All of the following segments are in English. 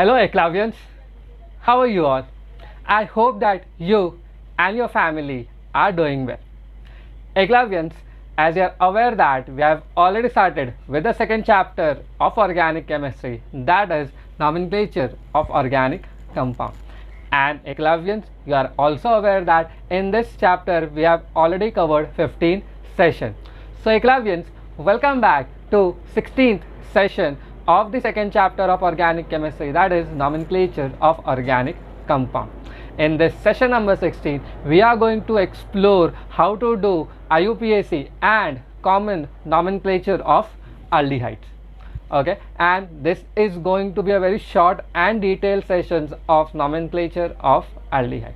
Hello Eclavians, how are you all? I hope that you and your family are doing well. Eclavians, as you are aware that we have already started with the second chapter of organic chemistry, that is nomenclature of organic compound. And Eclavians, you are also aware that in this chapter we have already covered 15 sessions. So Eclavians, welcome back to 16th session of the second chapter of organic chemistry, that is nomenclature of organic compound. In this session number 16, we are going to explore how to do IUPAC and common nomenclature of aldehydes. Okay, and this is going to be a very short and detailed sessions of nomenclature of aldehyde.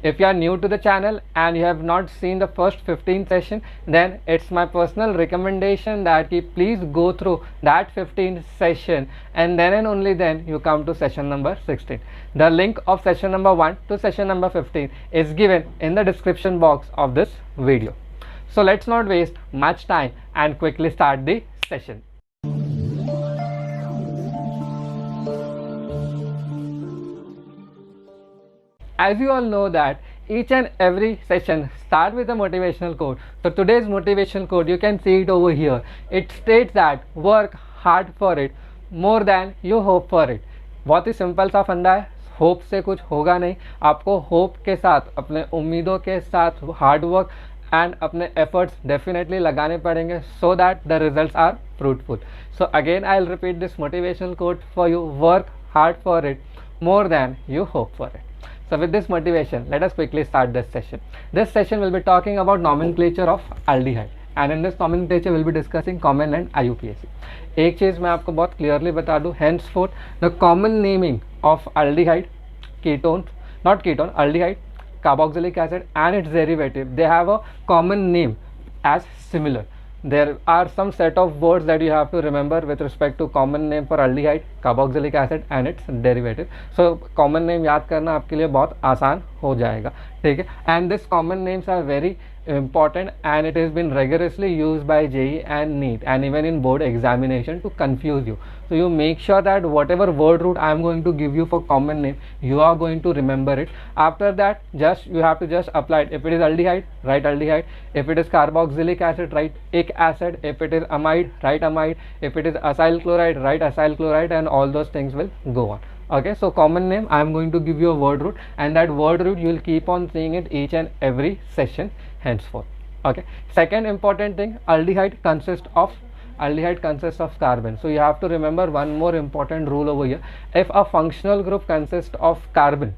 If you are new to the channel and you have not seen the first 15 session, then it's my personal recommendation that you please go through that 15 session and then and only then you come to session number 16. The link of session number 1 to session number 15 is given in the description box of this video. So let's not waste much time and quickly start the session. As you all know that each and every session start with a motivational quote. So today's motivational quote, you can see it over here. It states that work hard for it more than you hope for it. बहुत ही simple सा फंडा है. Hope से कुछ होगा नहीं. आपको hope के साथ, अपने उम्मीदों के साथ हार्ड वर्क एंड अपने एफर्ट्स डेफिनेटली लगाने पड़ेंगे so that the results are fruitful. So again I'll repeat this motivational quote for you. Work hard for it more than you hope for it. So with this motivation, let us quickly start this session. This session will be talking about nomenclature of aldehyde, and in this nomenclature we'll be discussing common and IUPAC. एक चीज़ मैं आपको बहुत clearly बता दूँ, henceforth the common naming of aldehyde, ketone, not ketone, aldehyde, carboxylic acid and its derivative, they have a common name as similar. There are some set of words that you have to remember with respect to common name for aldehyde, carboxylic acid and its derivative. So common name याद करना आपके लिए बहुत आसान हो जाएगा, ठीक है. And this common names are very important and it has been rigorously used by JEE and NEET and even in board examination to confuse you. So you make sure that whatever word root I am going to give you for common name, you are going to remember it. After that, you have to just apply it. If it is aldehyde, write aldehyde. If it is carboxylic acid, write ic acid. If it is amide, write amide. If it is acyl chloride, write acyl chloride, and all those things will go on. Okay, so common name, I am going to give you a word root, and that word root you will keep on seeing it each and every session henceforth. Okay, second important thing, aldehyde consists of carbon. So you have to remember one more important rule over here. If a functional group consists of carbon,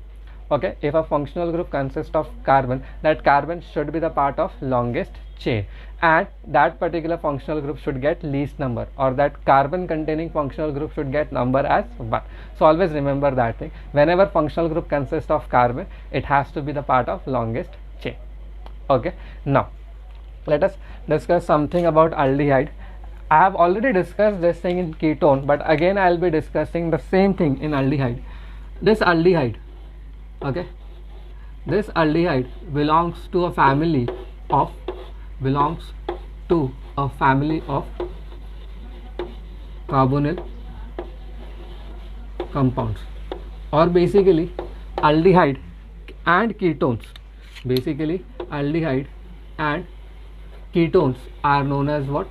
okay, if a functional group consists of carbon, that carbon should be the part of longest chain, and that particular functional group should get least number, or that carbon containing functional group should get number as 1. So always remember that thing. Whenever functional group consists of carbon, it has to be the part of longest chain. Okay, now let us discuss something about aldehyde. I have already discussed this thing in ketone, but again I will be discussing the same thing in aldehyde. This aldehyde, okay, this aldehyde belongs to a family of carbonyl compounds, or basically aldehyde and ketones, are known as what?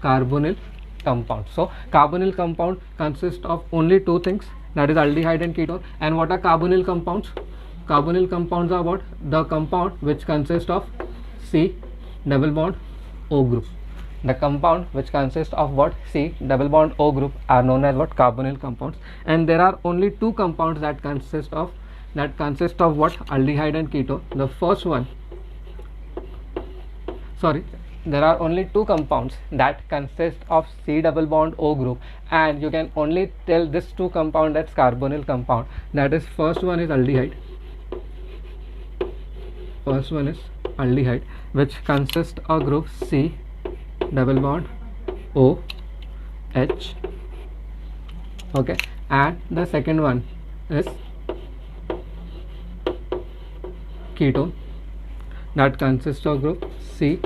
Carbonyl compounds. So carbonyl compound consists of only two things, that is aldehyde and ketone. And what are carbonyl compounds? Carbonyl compounds are what? The compound which consists of C double bond O group. The compound which consists of what? C double bond O group are known as what? Carbonyl compounds. And there are only two compounds that consist of what? Aldehyde and ketone. The first one, there are only two compounds that consist of C double bond O group, and you can only tell this two compound as carbonyl compound. That is, first one is aldehyde, which consists of group C double bond O H, okay, and the second one is ketone, that consists of group C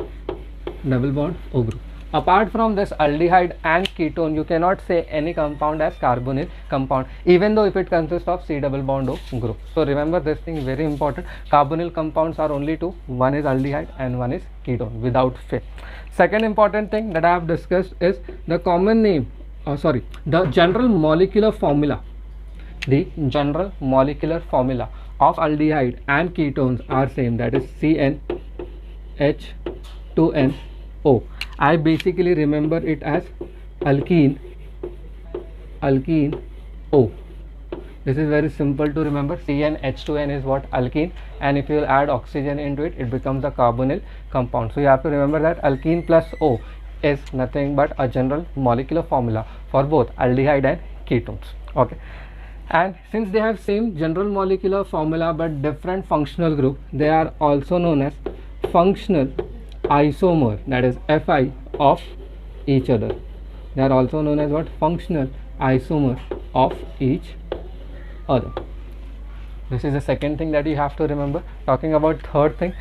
double bond O group. Apart from this aldehyde and ketone, you cannot say any compound as carbonyl compound, even though if it consists of C double bond O group. So remember this thing, very important. Carbonyl compounds are only two, one is aldehyde and one is ketone without fail. Second important thing that I have discussed is the common name, the general molecular formula. The general molecular formula of aldehyde and ketones are same, that is CnH2nO. I basically remember it as alkene O. This is very simple to remember. CnH2n is what? Alkene, and if you add oxygen into it, it becomes a carbonyl compound. So you have to remember that alkene plus O is nothing but a general molecular formula for both aldehyde and ketones. Okay, and since they have same general molecular formula but different functional group, they are also known as functional isomer, that is Fi of each other. They are also known as what? Functional isomer of each other. This is the second thing that you have to remember. Talking about third thing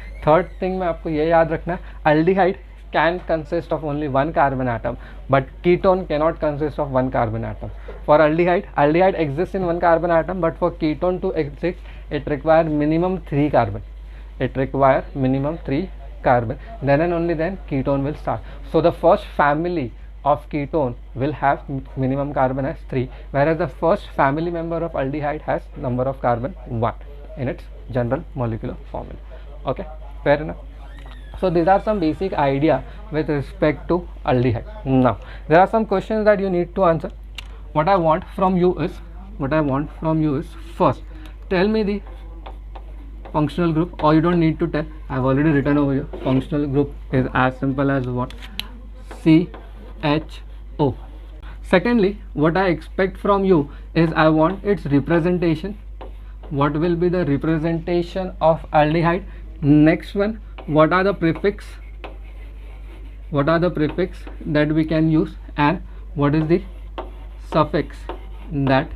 में आपको ये याद रखना है, aldehyde can consist of only one carbon atom, but ketone cannot consist of one carbon atom. For aldehyde exists in one carbon atom, but for ketone to exist, it requires minimum 3 carbon. Then and only then ketone will start. So the first family of ketone will have minimum carbon as 3, whereas the first family member of aldehyde has number of carbon 1 in its general molecular formula. Okay, fair enough. So these are some basic idea with respect to aldehyde. Now there are some questions that you need to answer. What I want from you is first tell me the functional group, or you don't need to tell, I have already written over here. Functional group is as simple as what? CHO. Secondly, what I expect from you is I want its representation. What will be the representation of aldehyde? Next one, what are the prefix that we can use, and what is the suffix that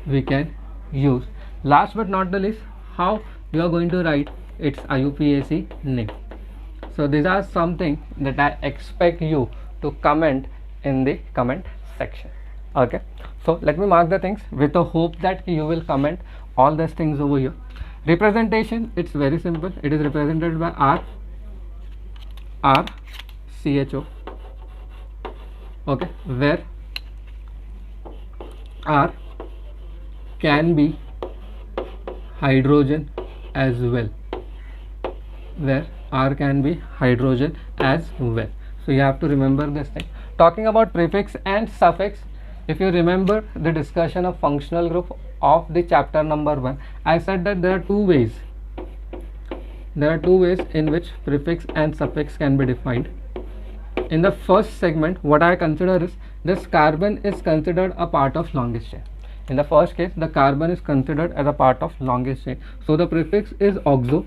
we can use? Last but not the least, how you are going to write its IUPAC name. So these are something that I expect you to comment in the comment section. Okay, so let me mark the things with the hope that you will comment all these things over here. Representation, it's very simple. It is represented by RCHO. Okay, where R can be hydrogen as well. So you have to remember this thing. Talking about prefix and suffix, if you remember the discussion of functional group of the chapter number 1, I said that there are two ways in which prefix and suffix can be defined. In the first segment, what I consider is this carbon is considered a part of longest chain. In the first case, the carbon is considered as a part of longest chain, so the prefix is oxo.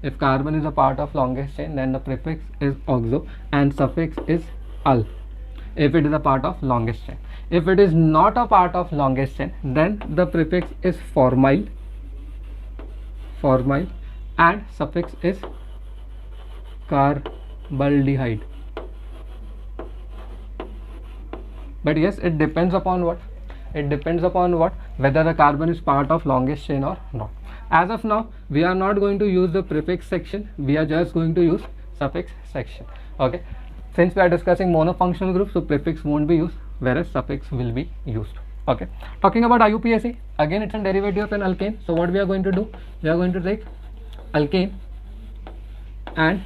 If carbon is a part of longest chain, then the prefix is oxo and suffix is al, if it is a part of longest chain. If it is not a part of longest chain, then the prefix is formyl and suffix is carbaldehyde. But yes, it depends upon what? Whether the carbon is part of longest chain or not. As of now, we are not going to use the prefix section, we are just going to use suffix section. Okay, since we are discussing monofunctional groups, so prefix won't be used, whereas suffix will be used. Okay, talking about IUPAC, again it's a derivative of an alkane. So what we are going to do, we are going to take alkane and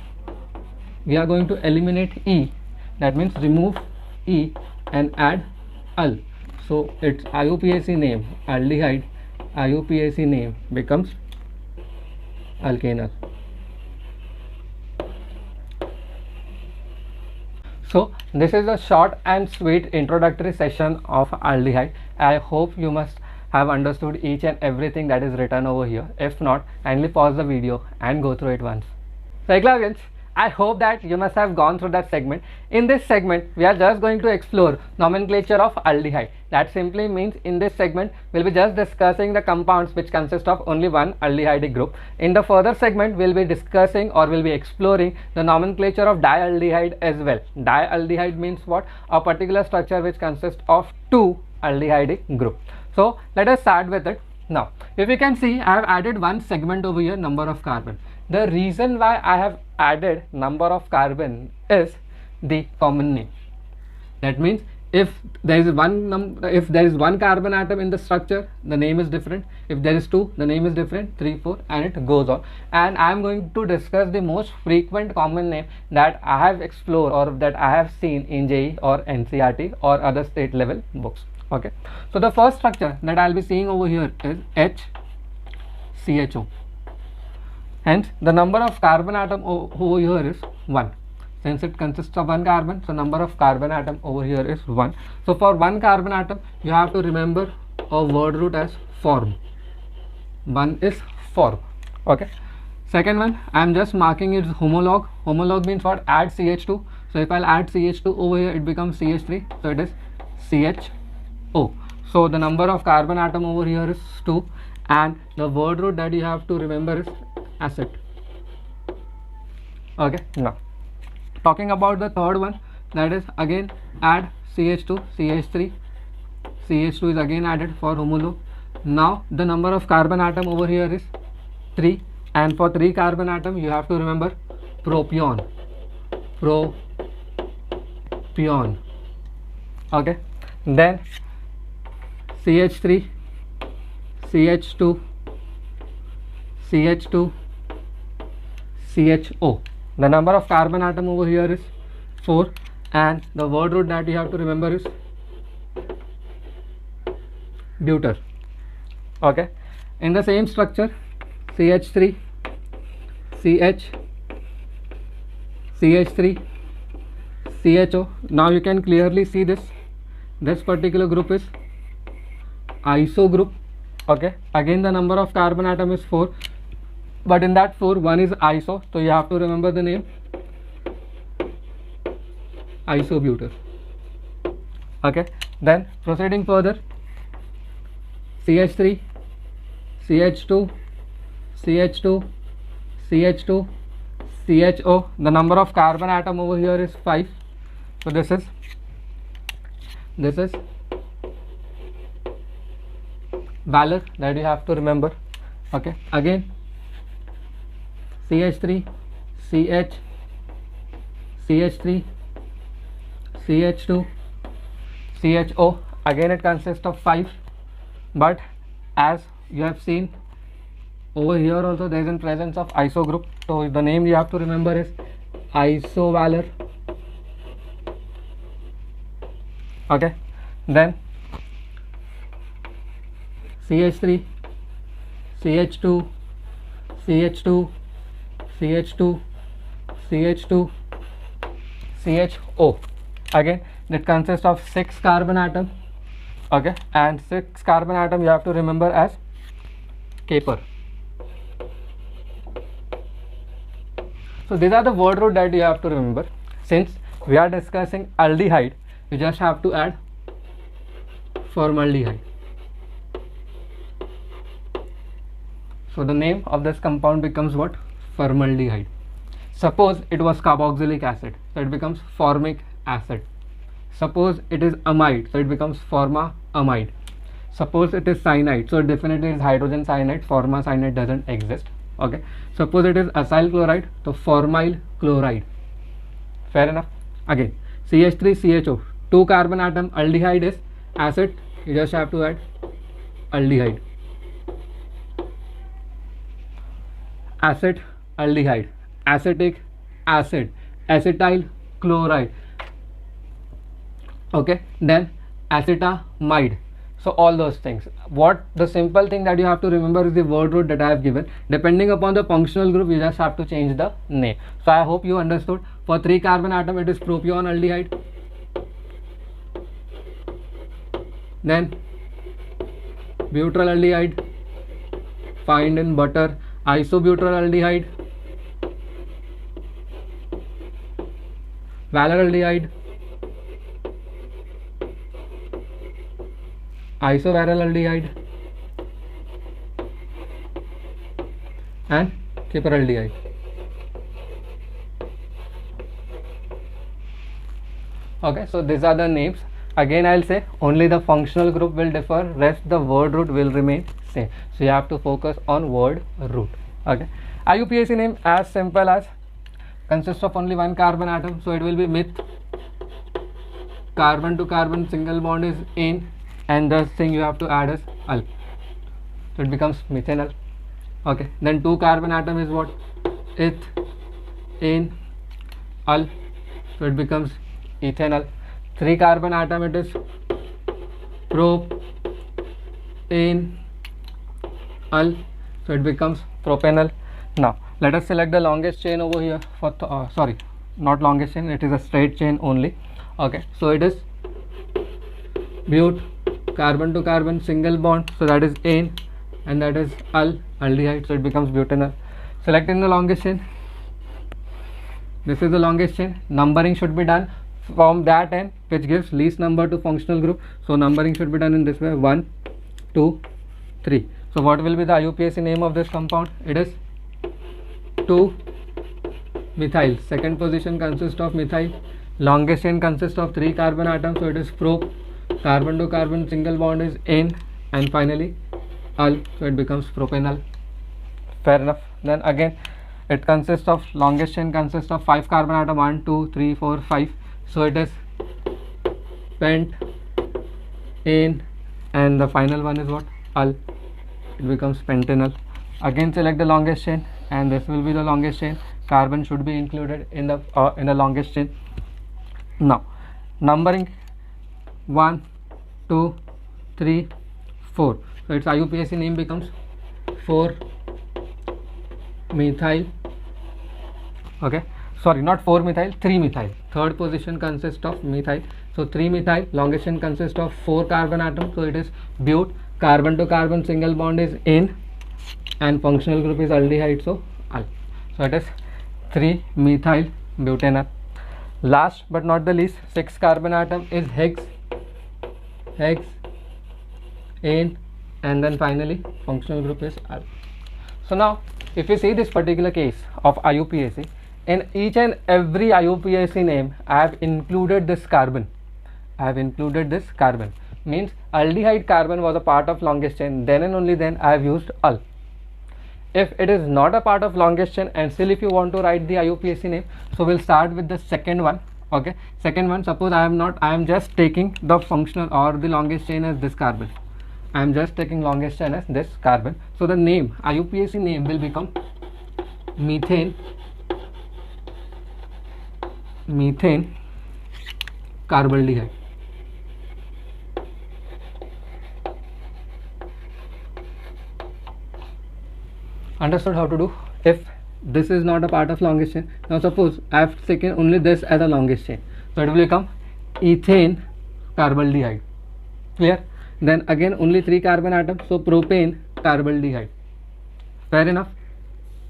we are going to eliminate E, that means remove E and add al. So its IUPAC name, aldehyde IUPAC name becomes alkanal. So this is a short and sweet introductory session of aldehyde. I hope you must have understood each and everything that is written over here. If not, kindly pause the video and go through it once. So Eklaviyans, I hope that you must have gone through that segment. In this segment, we are just going to explore nomenclature of aldehyde. That simply means in this segment, we'll be just discussing the compounds which consist of only one aldehyde group. In the further segment, we'll be discussing or we'll be exploring the nomenclature of dialdehyde as well. Dialdehyde means what? A particular structure which consists of two aldehyde group. So let us start with it. Now, if you can see, I have added one segment over here, number of carbon. The reason why I have added number of carbon is the common name. That means if there is one carbon atom in the structure, the name is different. If there is two, the name is different, 3, 4, and it goes on. And I am going to discuss the most frequent common name that I have explored or that I have seen in JEE or NCERT or other state level books. Okay, so the first structure that I'll be seeing over here is HCHO. Hence, the number of carbon atom over here is 1. Since it consists of one carbon, so number of carbon atom over here is 1. So for one carbon atom, you have to remember a word root as form. One is form. Okay. Second one, I am just marking it homolog. Homolog means what? Add CH2. So if I'll add CH2 over here, it becomes CH3. So it is CHO. So the number of carbon atom over here is 2. And the word root that you have to remember is acid. Okay, now talking about the third one, that is again add CH2, CH3, CH2 is again added for homolog. Now the number of carbon atom over here is 3, and for 3 carbon atom you have to remember propion. Okay, then CH3, CH2, CH2, CHO. The number of carbon atom over here is 4, and the word root that you have to remember is butyr. Okay, in the same structure, CH3, CH, CH3, CHO. Now you can clearly see this particular group is iso group. Okay, again the number of carbon atom is 4, but in that 4, one is iso, so you have to remember the name isobutyr. Okay, then proceeding further, CH3, CH2, CH2, CH2, CHO. The number of carbon atom over here is 5. So this is valor that you have to remember. Okay, again CH3, CH, CH3, CH2, CHO. Again it consists of 5, but as you have seen over here also there is in presence of iso group, so the name you have to remember is isovalor. Okay, then CH3, CH2, CH2, CH2, CH2, CHO. Again that consists of 6 carbon atom. Okay, and 6 carbon atom you have to remember as Kpper. So these are the word root that you have to remember. Since we are discussing aldehyde, you just have to add formaldehyde. So the name of this compound becomes what? Formaldehyde. Suppose it was carboxylic acid, so it becomes formic acid. Suppose it is amide, so it becomes formaamide. Suppose it is cyanide, so it definitely is hydrogen cyanide. Formacyanide doesn't exist. Okay, suppose it is acyl chloride, so formyl chloride. Fair enough. Again CH3, CHO, 2 carbon atom, aldehyde is acid, you just have to add aldehyde. Acid, aldehyde, acetic acid, acetyl chloride. Okay, then acetamide. So all those things. What the simple thing that you have to remember is the word root that I have given. Depending upon the functional group, you just have to change the name. So I hope you understood. For 3 carbon atom, it is propion aldehyde. Then butyl aldehyde, found in butter. Isobutyl aldehyde, valeraldehyde, isovaleraldehyde, and piperaldehyde. Okay, so these are the names. Again I'll say only the functional group will differ, rest the word root will remain same. So you have to focus on word root. Okay, IUPAC name as simple as consists of only one carbon atom, so it will be meth. Carbon to carbon single bond is ane, and the thing you have to add is al, so it becomes methanol. Okay, then 2 carbon atom is what? Eth, ane, al, so it becomes ethanol. 3 carbon atom, it is prop, ane, al, so it becomes propanol. Now let us select the longest chain over here for sorry, not longest chain, it is a straight chain only. Okay, so it is but, carbon to carbon single bond, so that is ane, and that is aldehyde, so it becomes butanol. Selecting the longest chain, this is the longest chain. Numbering should be done from that end which gives least number to functional group, so numbering should be done in this way: 1, 2, 3. So what will be the IUPAC name of this compound? It is 2-methyl. Second position consists of methyl. Longest chain consists of 3 carbon atoms, so it is prop. Carbon to carbon single bond is ane, and finally al, so it becomes propanol. Fair enough. Then again it consists of, longest chain consists of 5 carbon atom, 1, 2, 3, 4, 5, so it is pent, ane, and the final one is what? Al, it becomes pentanol. Again select the longest chain, and this will be the longest chain. Carbon should be included in the longest chain. Now numbering 1, 2, 3, 4, so its IUPAC name becomes 4-methyl. Okay, sorry, not 4-methyl, 3-methyl. Third position consists of methyl, so 3-methyl. Longest chain consists of 4 carbon atoms, so it is but. Carbon to carbon single bond is ane, and functional group is aldehyde, so al, so it is 3-methyl butanol. Last but not the least, 6 carbon atom is hex, ane, and then finally functional group is al. So now if you see this particular case of IUPAC, in each and every IUPAC name I have included this carbon. Means aldehyde carbon was a part of longest chain, then and only then I have used al. If it is not a part of longest chain and still if you want to write the IUPAC name, so we'll start with the second one. Okay, second one, suppose I am just taking the functional or the longest chain as this carbon. I am just taking longest chain as this carbon, so the name, IUPAC name, will become methane carbaldehyde. Understood how to do? If this is not a part of longest chain, now suppose I have taken only this as a longest chain, so it will become ethane carbaldehyde. Clear? Then again only 3 carbon atoms, so propane carbaldehyde. Fair enough.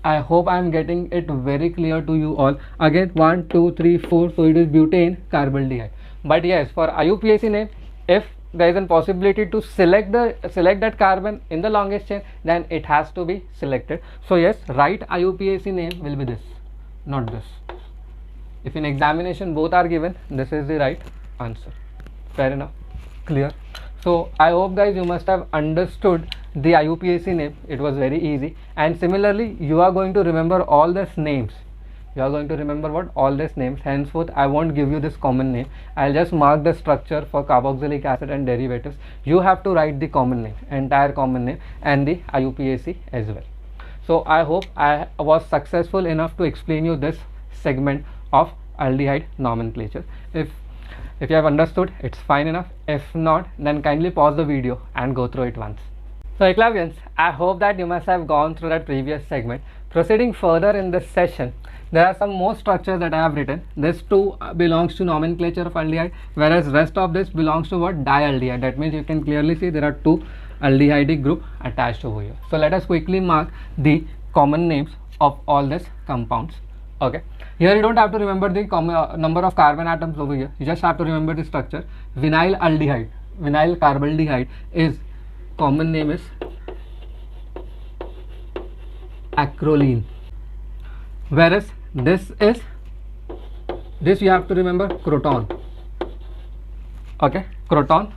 I hope I am getting it very clear to you all. Again 1, 2, 3, 4, so it is butane carbaldehyde. But yes, for IUPAC name, if there is a possibility to select that carbon in the longest chain, then it has to be selected. So yes, right IUPAC name will be this, not this. If in examination both are given, this is the right answer. Fair enough. Clear? So I hope guys you must have understood the IUPAC name. It was very easy, and similarly you are going to remember all these names. You are going to remember what? All these names. Henceforth I won't give you this common name. I'll just mark the structure for carboxylic acid and derivatives. You have to write the common name, entire common name, and the IUPAC as well. So I hope I was successful enough to explain you this segment of aldehyde nomenclature. If you have understood, it's fine enough. If not, then kindly pause the video and go through it once. So Eclavians, I hope that you must have gone through that previous segment. Proceeding further in this session, there are some more structures that I have written. This 2 belongs to nomenclature of aldehyde, whereas rest of this belongs to what? Dialdehyde. That means you can clearly see there are 2 aldehydic group attached over here. So let us quickly mark the common names of all these compounds. Okay, Here you don't have to remember the number of carbon atoms over here. You just have to remember the structure. Vinyl aldehyde, vinyl carbonaldehyde is common name is acrolein. Whereas this you have to remember croton. Okay, croton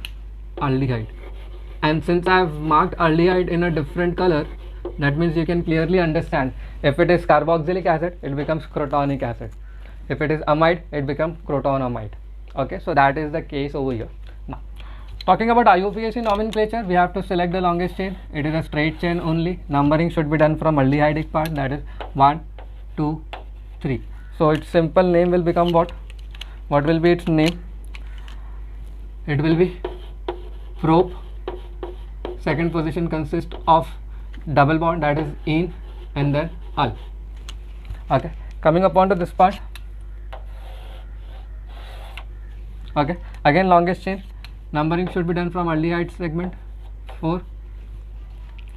aldehyde. And since I have marked aldehyde in a different color, that means you can clearly understand, if it is carboxylic acid, it becomes crotonic acid. If it is amide, it becomes crotonamide. Okay, so that is the case over here. Now, talking about IUPAC nomenclature, we have to select the longest chain. It is a straight chain only. Numbering should be done from aldehydic part, that is 1, 2, 3. So its simple name will become what? What will be its name? It will be prop. Second position consists of double bond, that is in and then al. Okay, coming upon to this part. Okay, again longest chain. Numbering should be done from aldehyde segment 4.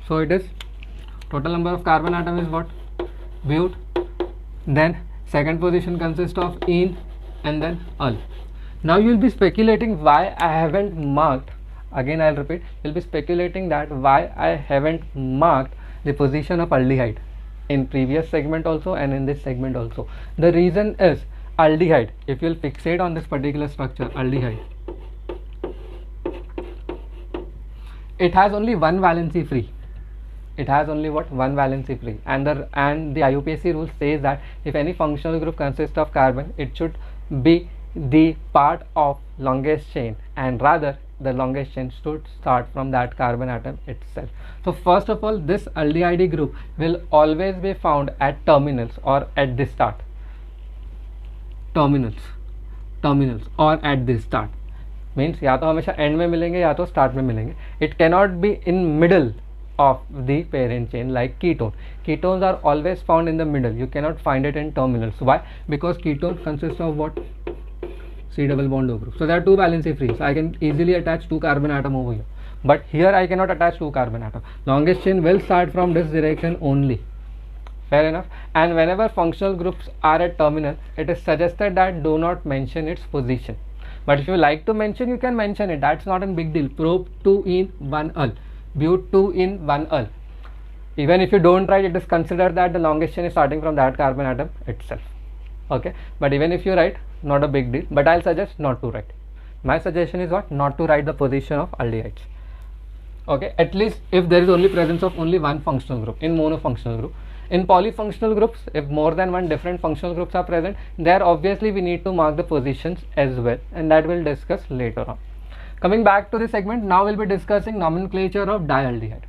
So it is total number of carbon atom is what? But. Then second position consists of in and then al. Now you will be speculating why I haven't marked. Again I'll repeat, you'll be speculating that why I haven't marked the position of aldehyde in previous segment also and in this segment also. The reason is aldehyde, if you'll fixate on this particular structure, aldehyde, it has only one valency free. It has only what? One valency free, and the IUPAC rule says that if any functional group consists of carbon, it should be the part of longest chain, and rather the longest chain should start from that carbon atom itself. So first of all, this aldehyde group will always be found at terminals or at the start. Terminals or at the start means या तो हमेशा end में मिलेंगे या तो start में मिलेंगे. It cannot be in middle of the parent chain like ketone. Ketones are always found in the middle. You cannot find it in terminals. Why? Because ketone consists of what? C double bond O group. So there are two valency free. So I can easily attach two carbon atom over here. But here I cannot attach two carbon atom. Longest chain will start from this direction only. Fair enough. And whenever functional groups are at terminal, it is suggested that do not mention its position. But if you like to mention, you can mention it. That's not a big deal. Prop 2 in 1 al. But 2 in 1 al. Even if you don't write, it is considered that the longest chain is starting from that carbon atom itself. Okay, but even if you write, not a big deal, but I'll suggest not to write. My suggestion is what? Not to write the position of aldehydes. Okay, at least if there is only presence of only one functional group in monofunctional group. In polyfunctional groups, if more than one different functional groups are present, there obviously we need to mark the positions as well, and that we'll discuss later on. Coming back to the segment, now we'll be discussing nomenclature of dialdehyde.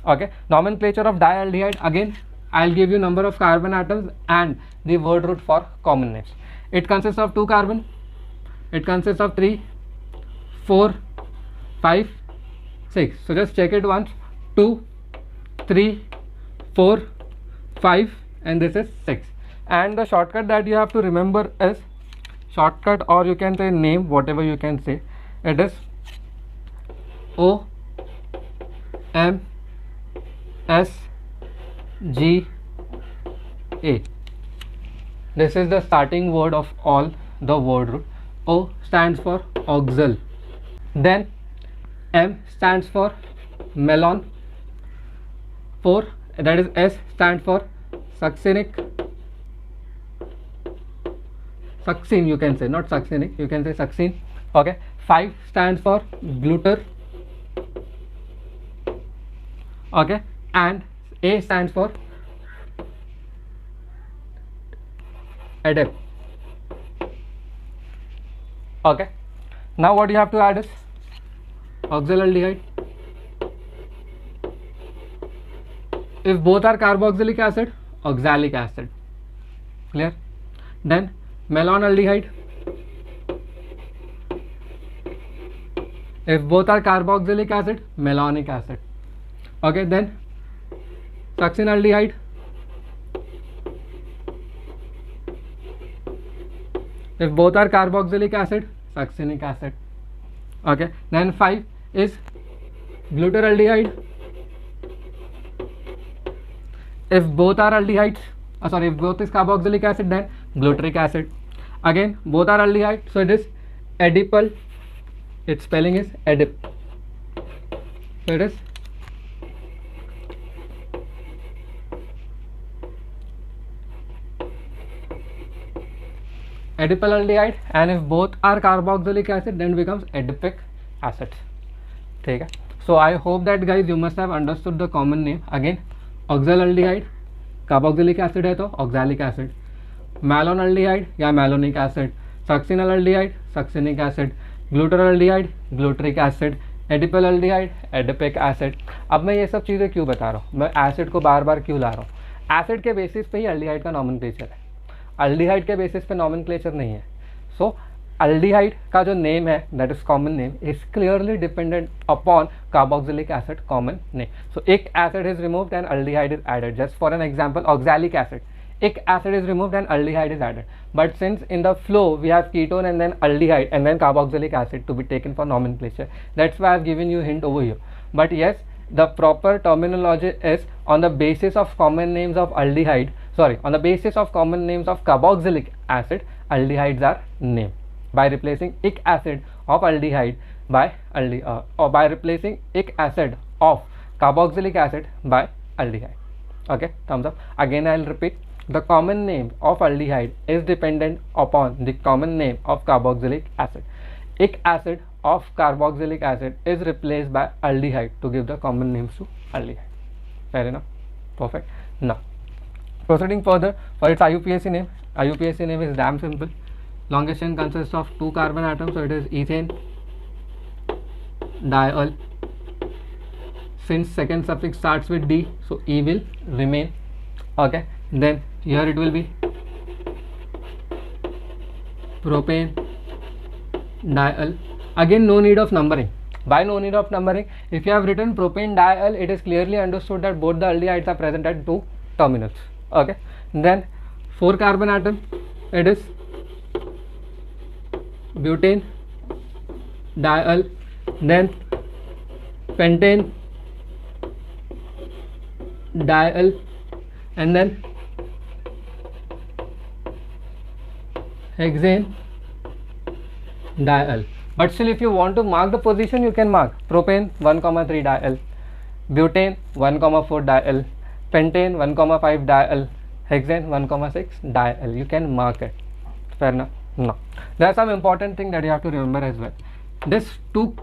Okay, nomenclature of dialdehyde, again I'll give you number of carbon atoms and the word root for common names. It consists of 2 carbon, it consists of 3, 4, 5, 6. So just check it once. 2, 3, 4, 5, and this is 6. And the shortcut that you have to remember is shortcut, or you can say name, whatever you can say. It is O M S G A. This is the starting word of all the word root. O stands for oxal. Then M stands for melon. 4, that is S stands for succinic. Succine you can say, not succinic, you can say succine. Okay. 5 stands for glutar. Okay, and A stands for adep. Okay, now what you have to add is oxalaldehyde. If both are carboxylic acid, oxalic acid. Clear? Then melonaldehyde. If both are carboxylic acid, melonic acid. Okay, then succinaldehyde. If both are carboxylic acid, succinic acid. Okay, then 5 is glutaraldehyde. If both are aldehydes, if both is carboxylic acid, then glutaric acid. Again, both are aldehyde, so it is adipal. Its spelling is adip. So it is adipaldehyde, and if both are carboxylic acid, then becomes adipic acid. ठीक है. So I hope that guys you must have understood the common name. Again, oxalaldehyde carboxylic acid है तो oxalic acid, malonaldehyde या malonic acid, succinylaldehyde succinic acid, glutaraldehyde glutaric acid, adipalaldehyde adipic acid. अब मैं ये सब चीज़ें क्यों बता रहा हूँ, मैं एसिड को बार बार क्यों ला रहा हूँ? एसिड के बेसिस पे ही अल्डिहाइड का नॉमेनक्लेचर है, अल्डिहाइड के बेसिस पे नॉमेनक्लेचर नहीं है. सो अल्डिहाइड का जो नेम है, that is common name, is clearly dependent upon carboxylic acid common name. So एक acid is removed and aldehyde is added. Just for an example, oxalic acid, एक acid is removed and aldehyde is added. But since in the flow we have ketone and then aldehyde and then carboxylic acid to be taken for nomenclature, that's why I have given you hint over here. But yes, the proper terminology is on the basis of common names of aldehyde, on the basis of common names of carboxylic acid, aldehydes are named by replacing ic acid of aldehyde by or by replacing ic acid of carboxylic acid by aldehyde. Okay, thumbs up. Again I will repeat, the common name of aldehyde is dependent upon the common name of carboxylic acid. Ic acid of carboxylic acid is replaced by aldehyde to give the common names to aldehyde. Fair enough? Perfect. Now, proceeding further, for its IUPAC name, IUPAC name is damn simple. Longest chain consists of 2 carbon atoms, so it is ethane diol. Since second suffix starts with D, so E will remain. Okay, then here it will be propane diol. Again, no need of numbering. Why no need of numbering? If you have written propane diol, it is clearly understood that both the aldehydes are present at 2 terminals. Okay, then 4 carbon atom, it is butane diol, then pentane diol, and then hexane diol. But still, if you want to mark the position, you can mark propane 1,3 diol, butane 1,4 diol, pentane 1,5 diol, hexane 1,6 diol. You can mark it. Fair enough? No. There are some important things that you have to remember as well. This 2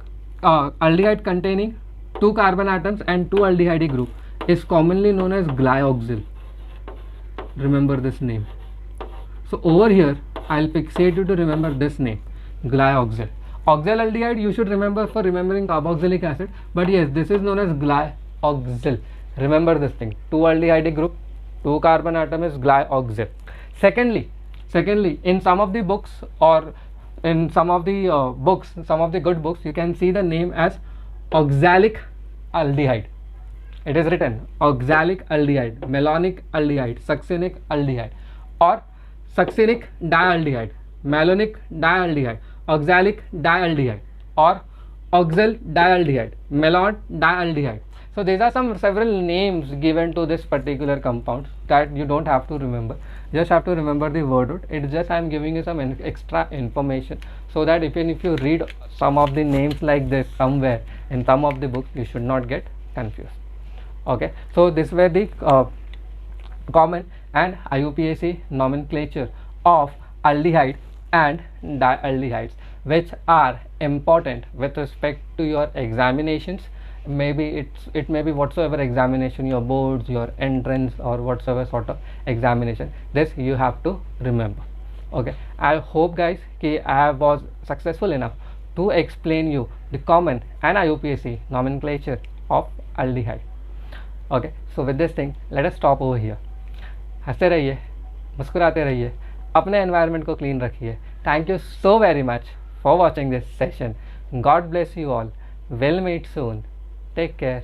aldehyde containing 2 carbon atoms and 2 aldehyde group is commonly known as glyoxyl. Remember this name. So over here, I'll fixate you to remember this name, glyoxyl. Oxalaldehyde you should remember for remembering carboxylic acid, but yes, this is known as glyoxyl. Remember this thing, 2 aldehyde group, 2 carbon atom is glyoxyl. Secondly, in some of the books or in some of the some of the good books, you can see the name as oxalic aldehyde. It is written oxalic aldehyde, malonic aldehyde, succinic aldehyde, or succinic dialdehyde, malonic dialdehyde, oxalic dialdehyde, or oxal dialdehyde, malon dialdehyde. So these are several names given to this particular compound that you don't have to remember. Just have to remember the word root. It's just I am giving you some extra information so that even if you read some of the names like this somewhere in some of the books, you should not get confused. Okay, so this were the common and IUPAC nomenclature of aldehyde and dialdehydes, which are important with respect to your examinations. Maybe it may be whatsoever examination, your boards, your entrance, or whatsoever sort of examination, this you have to remember. Okay, I hope guys कि I was successful enough to explain you the common and IUPAC nomenclature of aldehyde. Okay, so with this thing, let us stop over here. हंसते रहिए, मुस्कुराते रहिए, अपने environment को clean रखिए. Thank you so very much for watching this session. God bless you all. We'll meet soon. Take care.